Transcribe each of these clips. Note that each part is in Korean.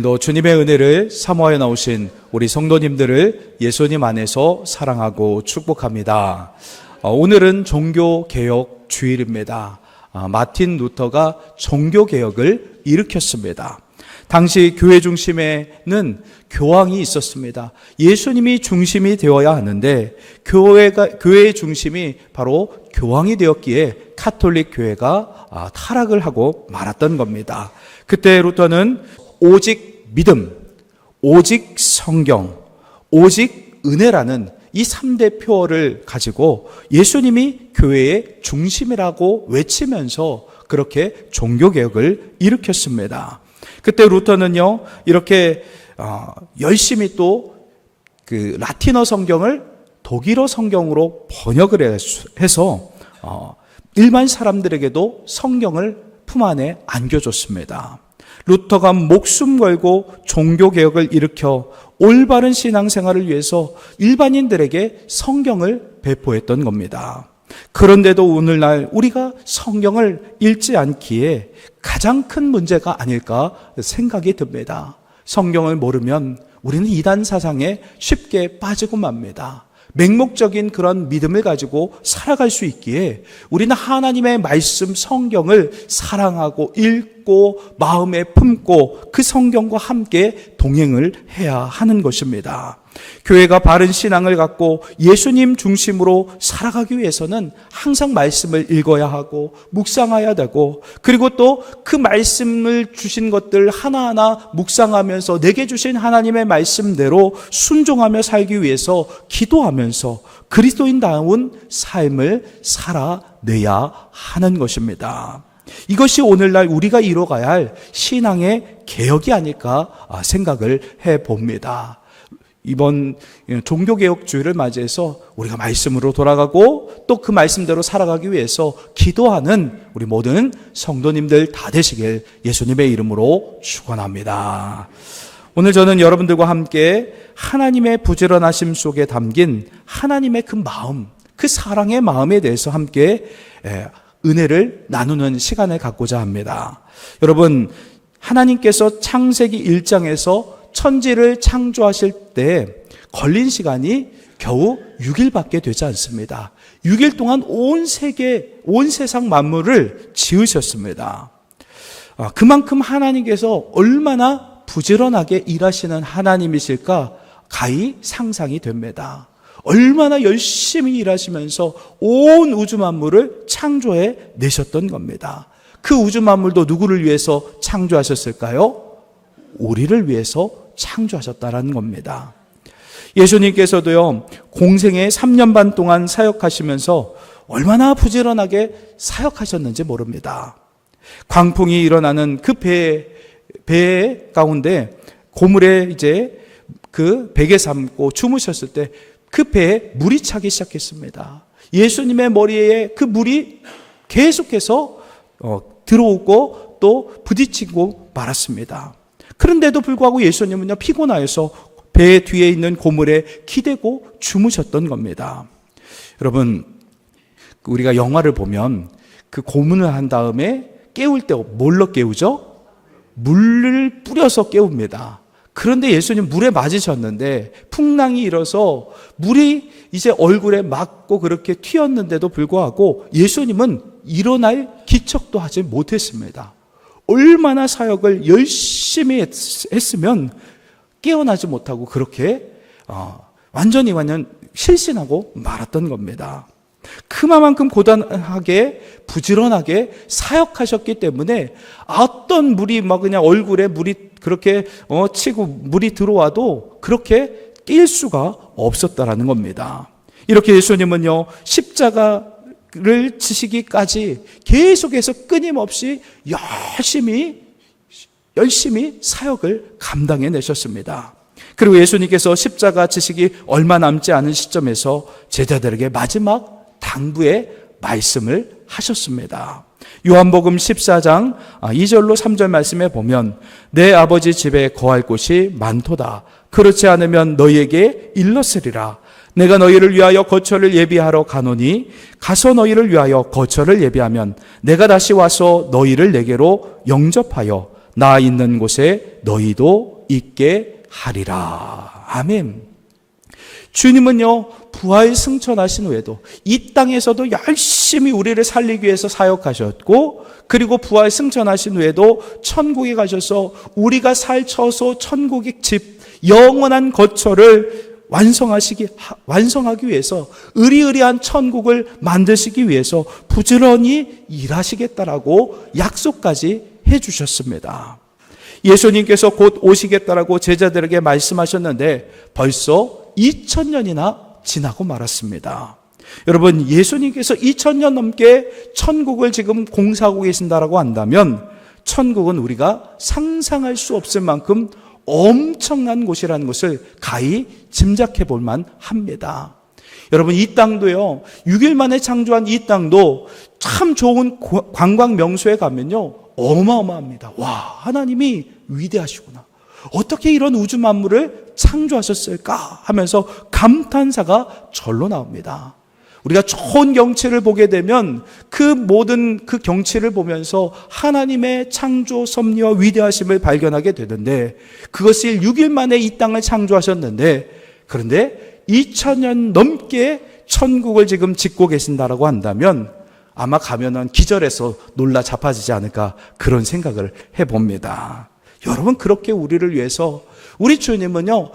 오늘도 주님의 은혜를 사모하여 나오신 우리 성도님들을 예수님 안에서 사랑하고 축복합니다. 오늘은 종교개혁 주일입니다. 마틴 루터가 종교개혁을 일으켰습니다. 당시 교회 중심에는 교황이 있었습니다. 예수님이 중심이 되어야 하는데 교회의 중심이 바로 교황이 되었기에 카톨릭 교회가 타락을 하고 말았던 겁니다. 그때 루터는 오직 믿음, 오직 성경, 오직 은혜라는 이 3대 표어를 가지고 예수님이 교회의 중심이라고 외치면서 그렇게 종교개혁을 일으켰습니다. 그때 루터는요, 이렇게 열심히 또 그 라틴어 성경을 독일어 성경으로 번역을 해서 일반 사람들에게도 성경을 품 안에 안겨줬습니다. 루터가 목숨 걸고 종교개혁을 일으켜 올바른 신앙생활을 위해서 일반인들에게 성경을 배포했던 겁니다. 그런데도 오늘날 우리가 성경을 읽지 않기에 가장 큰 문제가 아닐까 생각이 듭니다. 성경을 모르면 우리는 이단 사상에 쉽게 빠지고 맙니다. 맹목적인 그런 믿음을 가지고 살아갈 수 있기에 우리는 하나님의 말씀 성경을 사랑하고 읽고 마음에 품고 그 성경과 함께 동행을 해야 하는 것입니다. 교회가 바른 신앙을 갖고 예수님 중심으로 살아가기 위해서는 항상 말씀을 읽어야 하고 묵상해야 되고, 그리고 또 그 말씀을 주신 것들 하나하나 묵상하면서 내게 주신 하나님의 말씀대로 순종하며 살기 위해서 기도하면서 그리스도인다운 삶을 살아내야 하는 것입니다. 이것이 오늘날 우리가 이뤄가야 할 신앙의 개혁이 아닐까 생각을 해봅니다. 이번 종교개혁 주일을 맞이해서 우리가 말씀으로 돌아가고 또 그 말씀대로 살아가기 위해서 기도하는 우리 모든 성도님들 다 되시길 예수님의 이름으로 축원합니다. 오늘 저는 여러분들과 함께 하나님의 부지런하심 속에 담긴 하나님의 그 마음, 그 사랑의 마음에 대해서 함께 은혜를 나누는 시간을 갖고자 합니다. 여러분, 하나님께서 창세기 1장에서 천지를 창조하실 때 걸린 시간이 겨우 6일밖에 되지 않습니다. 6일 동안 온 세계, 온 세상 만물을 지으셨습니다. 그만큼 하나님께서 얼마나 부지런하게 일하시는 하나님이실까 가히 상상이 됩니다. 얼마나 열심히 일하시면서 온 우주 만물을 창조해 내셨던 겁니다. 그 우주 만물도 누구를 위해서 창조하셨을까요? 우리를 위해서 창조하셨다라는 겁니다. 예수님께서도요, 공생애 3년 반 동안 사역하시면서 얼마나 부지런하게 사역하셨는지 모릅니다. 광풍이 일어나는 그 배 가운데 고물에 이제 그 베개 삼고 주무셨을 때 그 배에 물이 차기 시작했습니다. 예수님의 머리에 그 물이 계속해서 들어오고 또 부딪히고 말았습니다. 그런데도 불구하고 예수님은요, 피곤하여서 배 뒤에 있는 고물에 기대고 주무셨던 겁니다. 여러분, 우리가 영화를 보면 그 고문을 한 다음에 깨울 때 뭘로 깨우죠? 물을 뿌려서 깨웁니다. 그런데 예수님 물에 맞으셨는데 풍랑이 일어서 물이 이제 얼굴에 맞고 그렇게 튀었는데도 불구하고 예수님은 일어날 기척도 하지 못했습니다. 얼마나 사역을 열심히 했으면 깨어나지 못하고 그렇게 완전히 실신하고 말았던 겁니다. 그만큼 고단하게 부지런하게 사역하셨기 때문에 어떤 물이 막 그냥 얼굴에 물이 그렇게 치고 물이 들어와도 그렇게 낄 수가 없었다라는 겁니다. 이렇게 예수님은요, 십자가를 지시기까지 계속해서 끊임없이 열심히 사역을 감당해 내셨습니다. 그리고 예수님께서 십자가 지시기 얼마 남지 않은 시점에서 제자들에게 마지막 당부의 말씀을 하셨습니다. 요한복음 14장 2절로 3절 말씀에 보면 내 아버지 집에 거할 곳이 많도다. 그렇지 않으면 너희에게 일렀으리라. 내가 너희를 위하여 거처를 예비하러 가노니 가서 너희를 위하여 거처를 예비하면 내가 다시 와서 너희를 내게로 영접하여 나 있는 곳에 너희도 있게 하리라. 아멘. 주님은요, 부활 승천하신 후에도 이 땅에서도 열심히 우리를 살리기 위해서 사역하셨고, 그리고 부활 승천하신 후에도 천국에 가셔서 우리가 살 처소 천국의 집, 영원한 거처를 완성하기 위해서, 의리의리한 천국을 만드시기 위해서 부지런히 일하시겠다라고 약속까지 해주셨습니다. 예수님께서 곧 오시겠다라고 제자들에게 말씀하셨는데 벌써 2000년이나 지나고 말았습니다. 여러분, 예수님께서 2000년 넘게 천국을 지금 공사하고 계신다라고 한다면 천국은 우리가 상상할 수 없을 만큼 엄청난 곳이라는 것을 가히 짐작해 볼 만합니다. 여러분, 이 땅도요, 6일 만에 창조한 이 땅도 참 좋은 관광 명소에 가면요, 어마어마합니다. 와, 하나님이 위대하시구나. 어떻게 이런 우주 만물을 창조하셨을까 하면서 감탄사가 절로 나옵니다. 우리가 좋은 경치를 보게 되면 그 모든 그 경치를 보면서 하나님의 창조 섭리와 위대하심을 발견하게 되는데, 그것이 6일 만에 이 땅을 창조하셨는데, 그런데 2000년 넘게 천국을 지금 짓고 계신다라고 한다면 아마 가면은 기절해서 놀라 자빠지지 않을까, 그런 생각을 해봅니다. 여러분, 그렇게 우리를 위해서 우리 주님은요,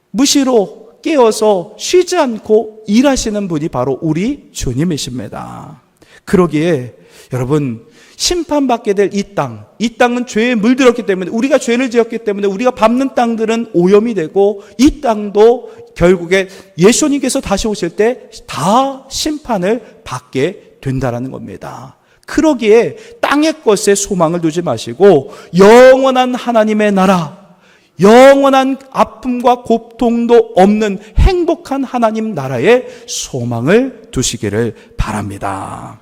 무시로 깨어서 쉬지 않고 일하시는 분이 바로 우리 주님이십니다. 그러기에 여러분, 심판받게 될 이 땅은 죄에 물들었기 때문에, 우리가 죄를 지었기 때문에 우리가 밟는 땅들은 오염이 되고, 이 땅도 결국에 예수님께서 다시 오실 때 다 심판을 받게 된다라는 겁니다. 그러기에 땅의 것에 소망을 두지 마시고 영원한 하나님의 나라, 영원한 아픔과 고통도 없는 행복한 하나님 나라에 소망을 두시기를 바랍니다.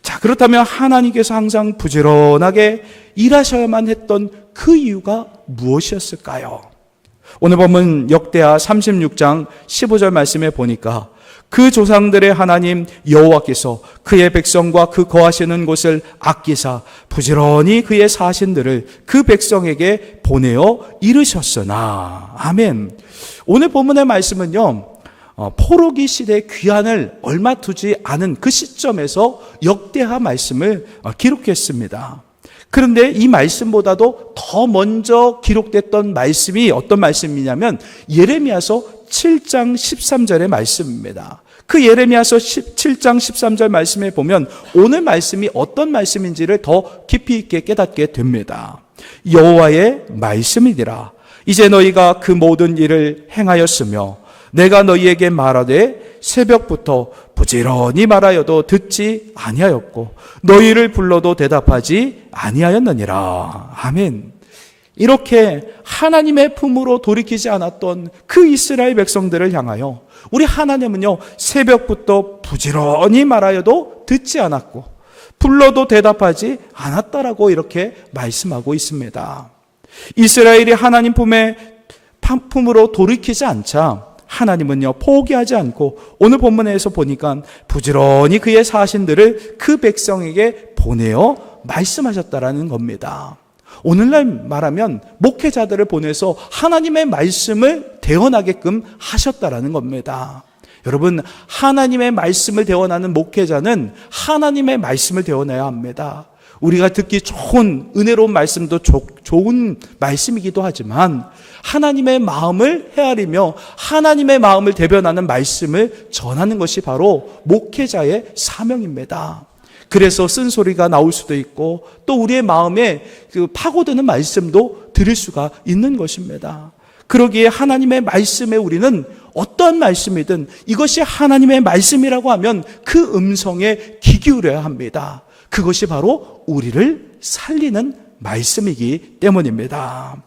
자, 그렇다면 하나님께서 항상 부지런하게 일하셔야만 했던 그 이유가 무엇이었을까요? 오늘 보면 역대하 36장 15절 말씀에 보니까 그 조상들의 하나님 여호와께서 그의 백성과 그 거하시는 곳을 아끼사 부지런히 그의 사신들을 그 백성에게 보내어 이르셨으나. 아멘. 오늘 본문의 말씀은요, 포로기 시대의 귀환을 얼마 두지 않은 그 시점에서 역대하 말씀을 기록했습니다. 그런데 이 말씀보다도 더 먼저 기록됐던 말씀이 어떤 말씀이냐면 예레미야서 7장 13절의 말씀입니다. 그 예레미야서 7장 13절 말씀에 보면 오늘 말씀이 어떤 말씀인지를 더 깊이 있게 깨닫게 됩니다. 여호와의 말씀이니라. 이제 너희가 그 모든 일을 행하였으며 내가 너희에게 말하되 새벽부터 부지런히 말하여도 듣지 아니하였고 너희를 불러도 대답하지 아니하였느니라. 아멘. 이렇게 하나님의 품으로 돌이키지 않았던 그 이스라엘 백성들을 향하여 우리 하나님은요, 새벽부터 부지런히 말하여도 듣지 않았고 불러도 대답하지 않았다라고 이렇게 말씀하고 있습니다. 이스라엘이 하나님 품으로 돌이키지 않자 하나님은요, 포기하지 않고 오늘 본문에서 보니까 부지런히 그의 사신들을 그 백성에게 보내어 말씀하셨다라는 겁니다. 오늘날 말하면 목회자들을 보내서 하나님의 말씀을 대언하게끔 하셨다라는 겁니다. 여러분, 하나님의 말씀을 대언하는 목회자는 하나님의 말씀을 대언해야 합니다. 우리가 듣기 좋은 은혜로운 말씀도 좋은 말씀이기도 하지만 하나님의 마음을 헤아리며 하나님의 마음을 대변하는 말씀을 전하는 것이 바로 목회자의 사명입니다. 그래서 쓴소리가 나올 수도 있고 또 우리의 마음에 그 파고드는 말씀도 들을 수가 있는 것입니다. 그러기에 하나님의 말씀에 우리는 어떠한 말씀이든 이것이 하나님의 말씀이라고 하면 그 음성에 귀 기울여야 합니다. 그것이 바로 우리를 살리는 말씀이기 때문입니다.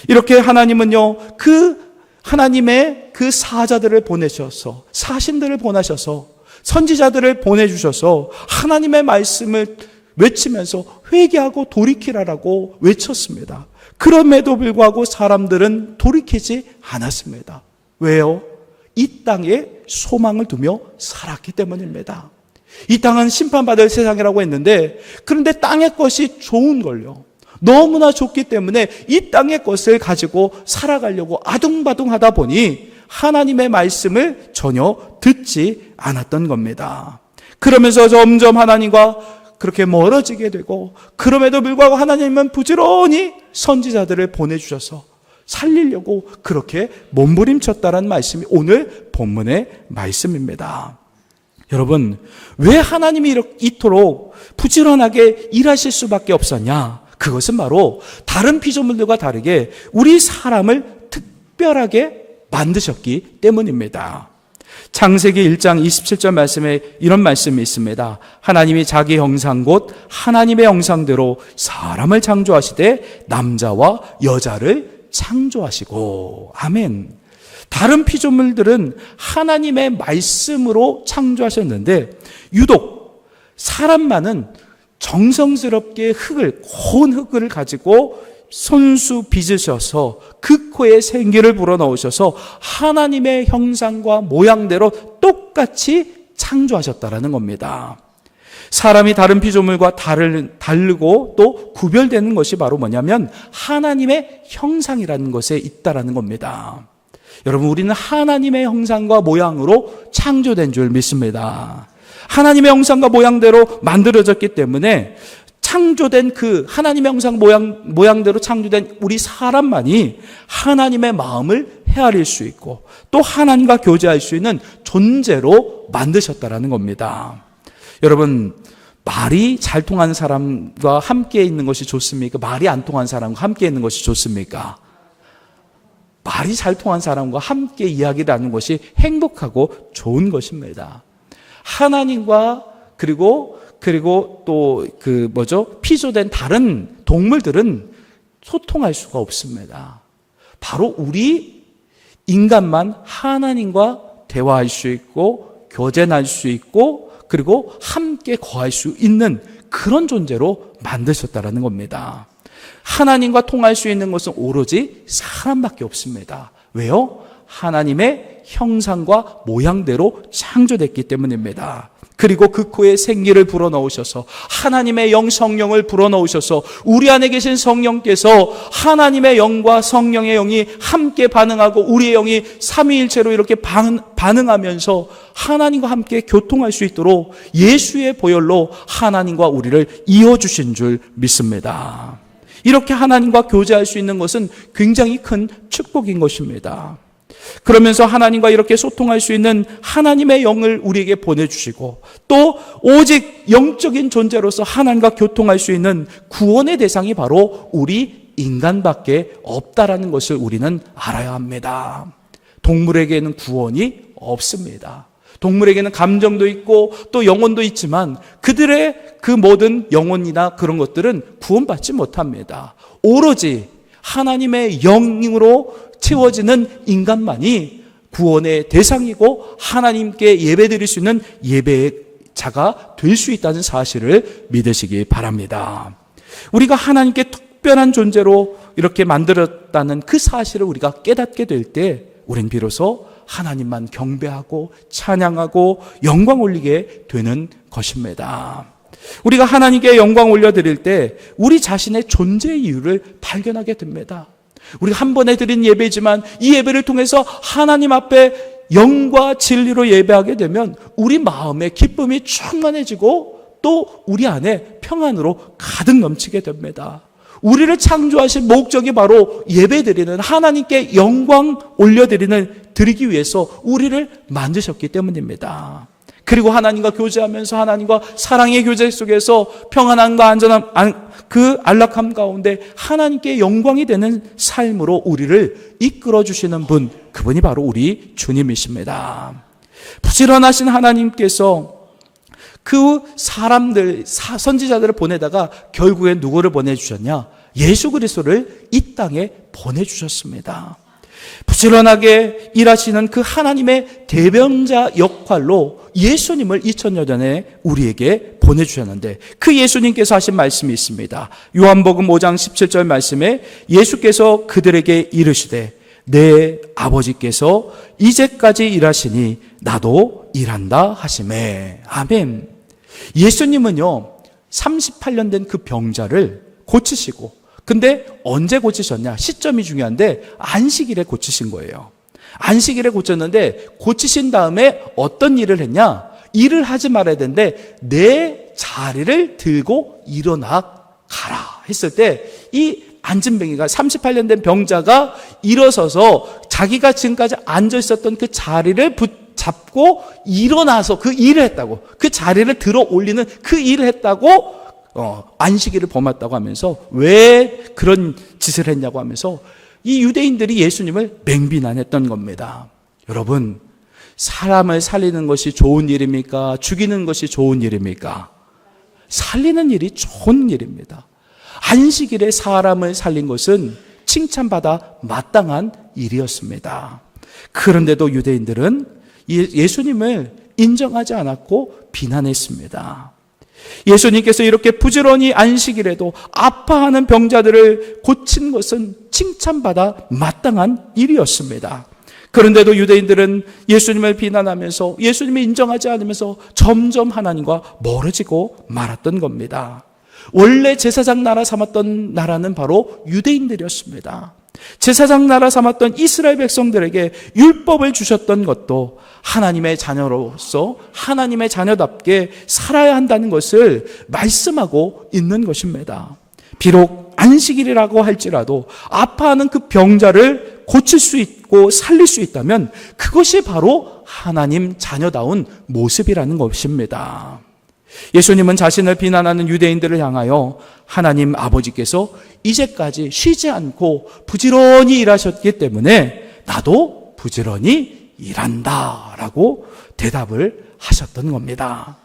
이렇게 하나님은요, 그 하나님의 그 사자들을 보내셔서, 사신들을 보내셔서, 선지자들을 보내주셔서 하나님의 말씀을 외치면서 회개하고 돌이키라라고 외쳤습니다. 그럼에도 불구하고 사람들은 돌이키지 않았습니다. 왜요? 이 땅에 소망을 두며 살았기 때문입니다. 이 땅은 심판받을 세상이라고 했는데, 그런데 땅의 것이 좋은 걸요, 너무나 좋기 때문에 이 땅의 것을 가지고 살아가려고 아둥바둥하다 보니 하나님의 말씀을 전혀 듣지 않았던 겁니다. 그러면서 점점 하나님과 그렇게 멀어지게 되고, 그럼에도 불구하고 하나님은 부지런히 선지자들을 보내주셔서 살리려고 그렇게 몸부림쳤다라는 말씀이 오늘 본문의 말씀입니다. 여러분, 왜 하나님이 이토록 부지런하게 일하실 수밖에 없었냐? 그것은 바로 다른 피조물들과 다르게 우리 사람을 특별하게 만드셨기 때문입니다. 창세기 1장 27절 말씀에 이런 말씀이 있습니다. 하나님이 자기 형상 곧 하나님의 형상대로 사람을 창조하시되 남자와 여자를 창조하시고. 아멘. 다른 피조물들은 하나님의 말씀으로 창조하셨는데 유독 사람만은 정성스럽게 고운 흙을 가지고 손수 빚으셔서 그 코에 생기를 불어넣으셔서 하나님의 형상과 모양대로 똑같이 창조하셨다라는 겁니다. 사람이 다른 피조물과 다르고 또 구별되는 것이 바로 뭐냐면 하나님의 형상이라는 것에 있다라는 겁니다. 여러분, 우리는 하나님의 형상과 모양으로 창조된 줄 믿습니다. 하나님의 형상과 모양대로 만들어졌기 때문에 창조된 그 하나님의 형상 모양대로 창조된 우리 사람만이 하나님의 마음을 헤아릴 수 있고 또 하나님과 교제할 수 있는 존재로 만드셨다라는 겁니다. 여러분, 말이 잘 통하는 사람과 함께 있는 것이 좋습니까? 말이 안 통하는 사람과 함께 있는 것이 좋습니까? 말이 잘 통한 사람과 함께 이야기를 하는 것이 행복하고 좋은 것입니다. 하나님과 그리고 또 피조된 다른 동물들은 소통할 수가 없습니다. 바로 우리 인간만 하나님과 대화할 수 있고 교제할 수 있고 그리고 함께 거할 수 있는 그런 존재로 만드셨다라는 겁니다. 하나님과 통할 수 있는 것은 오로지 사람밖에 없습니다. 왜요? 하나님의 형상과 모양대로 창조됐기 때문입니다. 그리고 그 코에 생기를 불어넣으셔서 하나님의 영 성령을 불어넣으셔서 우리 안에 계신 성령께서 하나님의 영과 성령의 영이 함께 반응하고 우리의 영이 삼위일체로 이렇게 반응하면서 하나님과 함께 교통할 수 있도록 예수의 보혈로 하나님과 우리를 이어주신 줄 믿습니다. 이렇게 하나님과 교제할 수 있는 것은 굉장히 큰 축복인 것입니다. 그러면서 하나님과 이렇게 소통할 수 있는 하나님의 영을 우리에게 보내주시고 또 오직 영적인 존재로서 하나님과 교통할 수 있는 구원의 대상이 바로 우리 인간밖에 없다라는 것을 우리는 알아야 합니다. 동물에게는 구원이 없습니다. 동물에게는 감정도 있고 또 영혼도 있지만 그들의 그 모든 영혼이나 그런 것들은 구원받지 못합니다. 오로지 하나님의 영으로 채워지는 인간만이 구원의 대상이고 하나님께 예배드릴 수 있는 예배자가 될 수 있다는 사실을 믿으시기 바랍니다. 우리가 하나님께 특별한 존재로 이렇게 만들었다는 그 사실을 우리가 깨닫게 될 때 우린 비로소 하나님만 경배하고 찬양하고 영광 올리게 되는 것입니다. 우리가 하나님께 영광 올려드릴 때 우리 자신의 존재의 이유를 발견하게 됩니다. 우리가 한 번에 드린 예배지만 이 예배를 통해서 하나님 앞에 영과 진리로 예배하게 되면 우리 마음에 기쁨이 충만해지고 또 우리 안에 평안으로 가득 넘치게 됩니다. 우리를 창조하신 목적이 바로 예배드리는 하나님께 영광 드리기 위해서 우리를 만드셨기 때문입니다. 그리고 하나님과 교제하면서 하나님과 사랑의 교제 속에서 평안함과 안전함, 그 안락함 가운데 하나님께 영광이 되는 삶으로 우리를 이끌어 주시는 분, 그분이 바로 우리 주님이십니다. 부지런하신 하나님께서 그 사람들, 선지자들을 보내다가 결국에 누구를 보내주셨냐? 예수 그리스도를 이 땅에 보내주셨습니다. 부지런하게 일하시는 그 하나님의 대변자 역할로 예수님을 2000년 전에 우리에게 보내주셨는데 그 예수님께서 하신 말씀이 있습니다. 요한복음 5장 17절 말씀에 예수께서 그들에게 이르시되 내 아버지께서 이제까지 일하시니 나도 일한다 하시매. 아멘. 예수님은요 38년 된 그 병자를 고치시고 근데 언제 고치셨냐? 시점이 중요한데 안식일에 고치신 거예요. 안식일에 고쳤는데 고치신 다음에 어떤 일을 했냐? 일을 하지 말아야 되는데 내 자리를 들고 일어나 가라 했을 때 이 앉은 병이가 38년 된 병자가 일어서서 자기가 지금까지 앉아 있었던 그 자리를 붙잡고 일어나서 그 일을 했다고, 그 자리를 들어 올리는 그 일을 했다고 안식일을 범했다고 하면서 왜 그런 짓을 했냐고 하면서 이 유대인들이 예수님을 맹비난했던 겁니다. 여러분, 사람을 살리는 것이 좋은 일입니까? 죽이는 것이 좋은 일입니까? 살리는 일이 좋은 일입니다. 안식일에 사람을 살린 것은 칭찬받아 마땅한 일이었습니다. 그런데도 유대인들은 예수님을 인정하지 않았고 비난했습니다. 예수님께서 이렇게 부지런히 안식일에도 아파하는 병자들을 고친 것은 칭찬받아 마땅한 일이었습니다. 그런데도 유대인들은 예수님을 비난하면서 예수님을 인정하지 않으면서 점점 하나님과 멀어지고 말았던 겁니다. 원래 제사장 나라 삼았던 나라는 바로 유대인들이었습니다. 제사장 나라 삼았던 이스라엘 백성들에게 율법을 주셨던 것도 하나님의 자녀로서 하나님의 자녀답게 살아야 한다는 것을 말씀하고 있는 것입니다. 비록 안식일이라고 할지라도 아파하는 그 병자를 고칠 수 있고 살릴 수 있다면 그것이 바로 하나님 자녀다운 모습이라는 것입니다. 예수님은 자신을 비난하는 유대인들을 향하여 하나님 아버지께서 이제까지 쉬지 않고 부지런히 일하셨기 때문에 나도 부지런히 일한다 라고 대답을 하셨던 겁니다.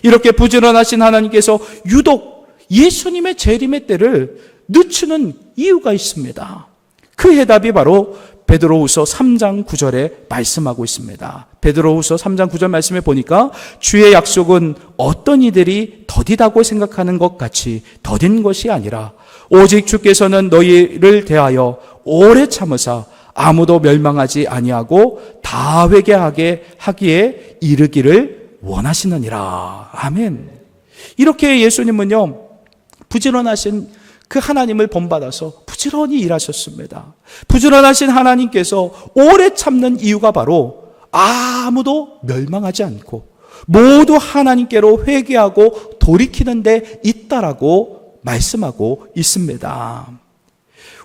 이렇게 부지런하신 하나님께서 유독 예수님의 재림의 때를 늦추는 이유가 있습니다. 그 해답이 바로 베드로후서 3장 9절에 말씀하고 있습니다. 베드로후서 3장 9절 말씀에 보니까 주의 약속은 어떤 이들이 더디다고 생각하는 것 같이 더딘 것이 아니라 오직 주께서는 너희를 대하여 오래 참으사 아무도 멸망하지 아니하고 다 회개하게 하기에 이르기를 원하시느니라. 아멘. 이렇게 예수님은요, 부지런하신 그 하나님을 본받아서 부지런히 일하셨습니다. 부지런하신 하나님께서 오래 참는 이유가 바로 아무도 멸망하지 않고 모두 하나님께로 회개하고 돌이키는 데 있다라고 말씀하고 있습니다.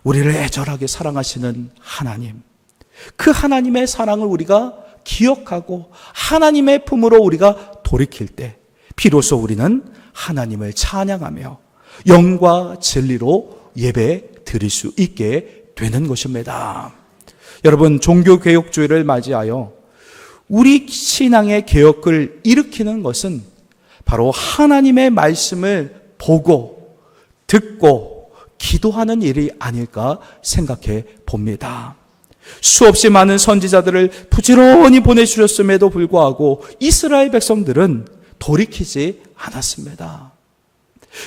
우리를 애절하게 사랑하시는 하나님, 그 하나님의 사랑을 우리가 기억하고 하나님의 품으로 우리가 돌이킬 때 비로소 우리는 하나님을 찬양하며 영과 진리로 예배 드릴 수 있게 되는 것입니다. 여러분, 종교개혁주의를 맞이하여 우리 신앙의 개혁을 일으키는 것은 바로 하나님의 말씀을 보고 듣고 기도하는 일이 아닐까 생각해 봅니다. 수없이 많은 선지자들을 부지런히 보내주셨음에도 불구하고 이스라엘 백성들은 돌이키지 않았습니다.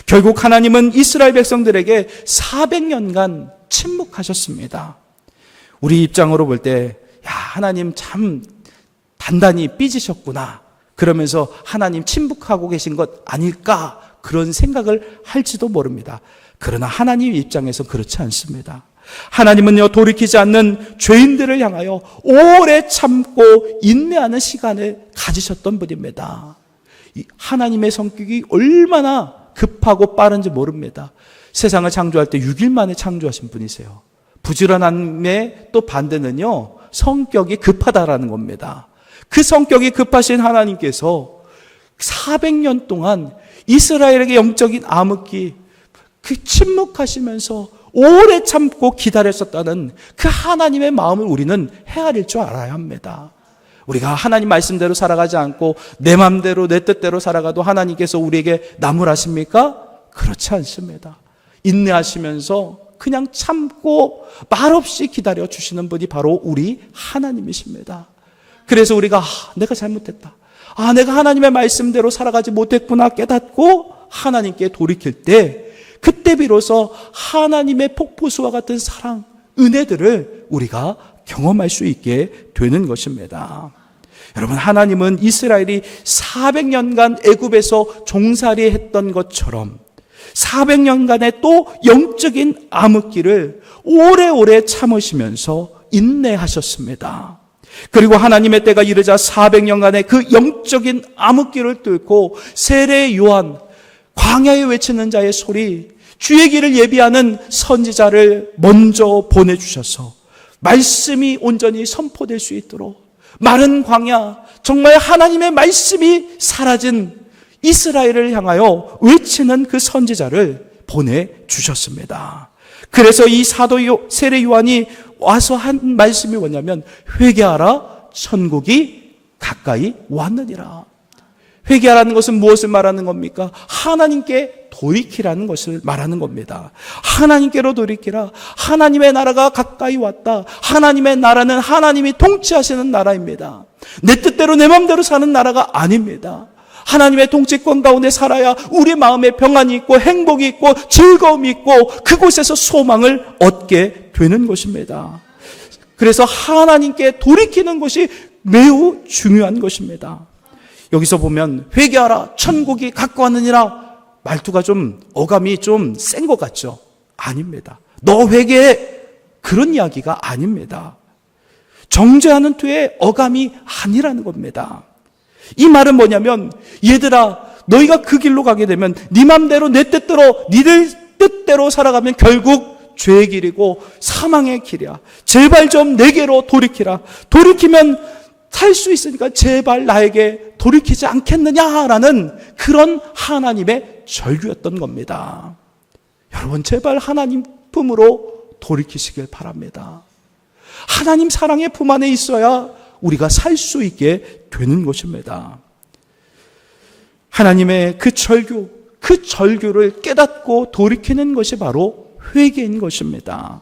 결국 하나님은 이스라엘 백성들에게 400년간 침묵하셨습니다. 우리 입장으로 볼 때, 야, 하나님 참 단단히 삐지셨구나. 그러면서 하나님 침묵하고 계신 것 아닐까? 그런 생각을 할지도 모릅니다. 그러나 하나님 입장에서 그렇지 않습니다. 하나님은요, 돌이키지 않는 죄인들을 향하여 오래 참고 인내하는 시간을 가지셨던 분입니다. 하나님의 성격이 얼마나 급하고 빠른지 모릅니다. 세상을 창조할 때 6일 만에 창조하신 분이세요. 부지런함의 또 반대는요, 성격이 급하다라는 겁니다. 그 성격이 급하신 하나님께서 400년 동안 이스라엘에게 영적인 암흑기, 그 침묵하시면서 오래 참고 기다렸었다는 그 하나님의 마음을 우리는 헤아릴 줄 알아야 합니다. 우리가 하나님 말씀대로 살아가지 않고 내 마음대로 내 뜻대로 살아가도 하나님께서 우리에게 나무라십니까? 그렇지 않습니다. 인내하시면서 그냥 참고 말없이 기다려 주시는 분이 바로 우리 하나님이십니다. 그래서 우리가 내가 잘못했다. 내가 하나님의 말씀대로 살아가지 못했구나 깨닫고 하나님께 돌이킬 때 그때 비로소 하나님의 폭포수와 같은 사랑, 은혜들을 우리가 경험할 수 있게 되는 것입니다. 여러분, 하나님은 이스라엘이 400년간 애굽에서 종살이 했던 것처럼 400년간의 또 영적인 암흑기를 오래오래 참으시면서 인내하셨습니다. 그리고 하나님의 때가 이르자 400년간의 그 영적인 암흑기를 뚫고 세례 요한, 광야에 외치는 자의 소리, 주의 길을 예비하는 선지자를 먼저 보내주셔서 말씀이 온전히 선포될 수 있도록 마른 광야, 정말 하나님의 말씀이 사라진 이스라엘을 향하여 외치는 그 선지자를 보내주셨습니다. 그래서 이 사도 세례 요한이 와서 한 말씀이 뭐냐면 회개하라, 천국이 가까이 왔느니라. 회개하라는 것은 무엇을 말하는 겁니까? 하나님께 돌이키라는 것을 말하는 겁니다. 하나님께로 돌이키라. 하나님의 나라가 가까이 왔다. 하나님의 나라는 하나님이 통치하시는 나라입니다. 내 뜻대로 내 마음대로 사는 나라가 아닙니다. 하나님의 통치권 가운데 살아야 우리 마음에 평안이 있고 행복이 있고 즐거움이 있고 그곳에서 소망을 얻게 되는 것입니다. 그래서 하나님께 돌이키는 것이 매우 중요한 것입니다. 여기서 보면 회개하라, 천국이 가까웠느니라, 말투가 좀 어감이 좀 센 것 같죠? 아닙니다. 너 회개해, 그런 이야기가 아닙니다. 정죄하는 투의 어감이 아니라는 겁니다. 이 말은 뭐냐면, 얘들아, 너희가 그 길로 가게 되면 네 맘대로 내 뜻대로 니들 뜻대로 살아가면 결국 죄의 길이고 사망의 길이야. 제발 좀 내게로 돌이키라. 돌이키면 살 수 있으니까 제발 나에게 돌이키지 않겠느냐라는 그런 하나님의 절규였던 겁니다. 여러분, 제발 하나님 품으로 돌이키시길 바랍니다. 하나님 사랑의 품 안에 있어야 우리가 살 수 있게 되는 것입니다. 하나님의 그 절규를 깨닫고 돌이키는 것이 바로 회개인 것입니다.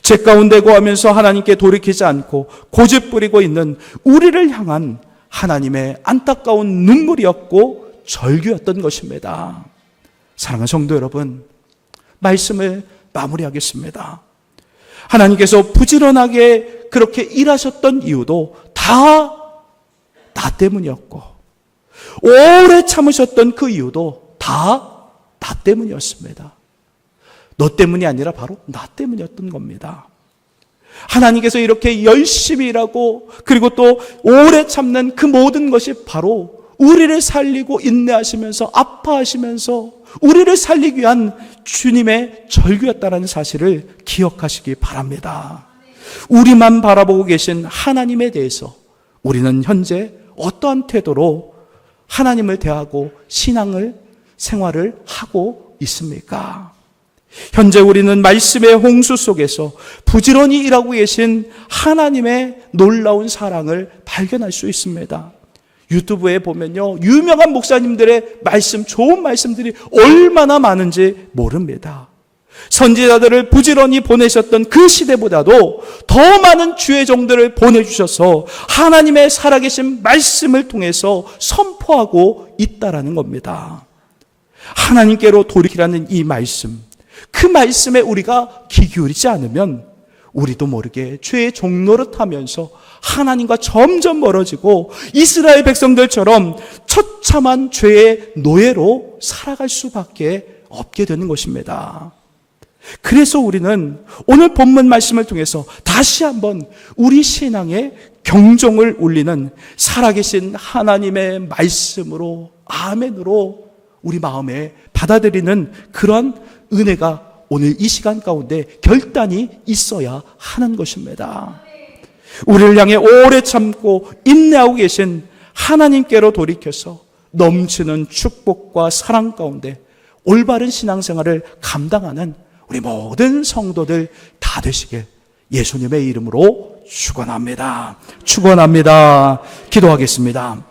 죄 가운데 거하면서 하나님께 돌이키지 않고 고집부리고 있는 우리를 향한 하나님의 안타까운 눈물이었고 절규였던 것입니다. 사랑하는 성도 여러분, 말씀을 마무리하겠습니다. 하나님께서 부지런하게 그렇게 일하셨던 이유도 다 나 때문이었고, 오래 참으셨던 그 이유도 다 나 때문이었습니다. 너 때문이 아니라 바로 나 때문이었던 겁니다. 하나님께서 이렇게 열심히 일하고 그리고 또 오래 참는 그 모든 것이 바로 우리를 살리고 인내하시면서 아파하시면서 우리를 살리기 위한 주님의 절규였다는 사실을 기억하시기 바랍니다. 우리만 바라보고 계신 하나님에 대해서 우리는 현재 어떠한 태도로 하나님을 대하고 생활을 하고 있습니까? 현재 우리는 말씀의 홍수 속에서 부지런히 일하고 계신 하나님의 놀라운 사랑을 발견할 수 있습니다. 유튜브에 보면요, 유명한 목사님들의 말씀, 좋은 말씀들이 얼마나 많은지 모릅니다. 선지자들을 부지런히 보내셨던 그 시대보다도 더 많은 주의 종들을 보내주셔서 하나님의 살아계신 말씀을 통해서 선포하고 있다라는 겁니다. 하나님께로 돌이키라는 이 말씀, 그 말씀에 우리가 귀 기울이지 않으면 우리도 모르게 죄의 종노릇하면서 하나님과 점점 멀어지고 이스라엘 백성들처럼 처참한 죄의 노예로 살아갈 수밖에 없게 되는 것입니다. 그래서 우리는 오늘 본문 말씀을 통해서 다시 한번 우리 신앙의 경종을 울리는 살아계신 하나님의 말씀으로, 아멘으로 우리 마음에 받아들이는 그런 은혜가 오늘 이 시간 가운데 결단이 있어야 하는 것입니다. 우리를 향해 오래 참고 인내하고 계신 하나님께로 돌이켜서 넘치는 축복과 사랑 가운데 올바른 신앙생활을 감당하는 우리 모든 성도들 다 되시길 예수님의 이름으로 축원합니다. 기도하겠습니다.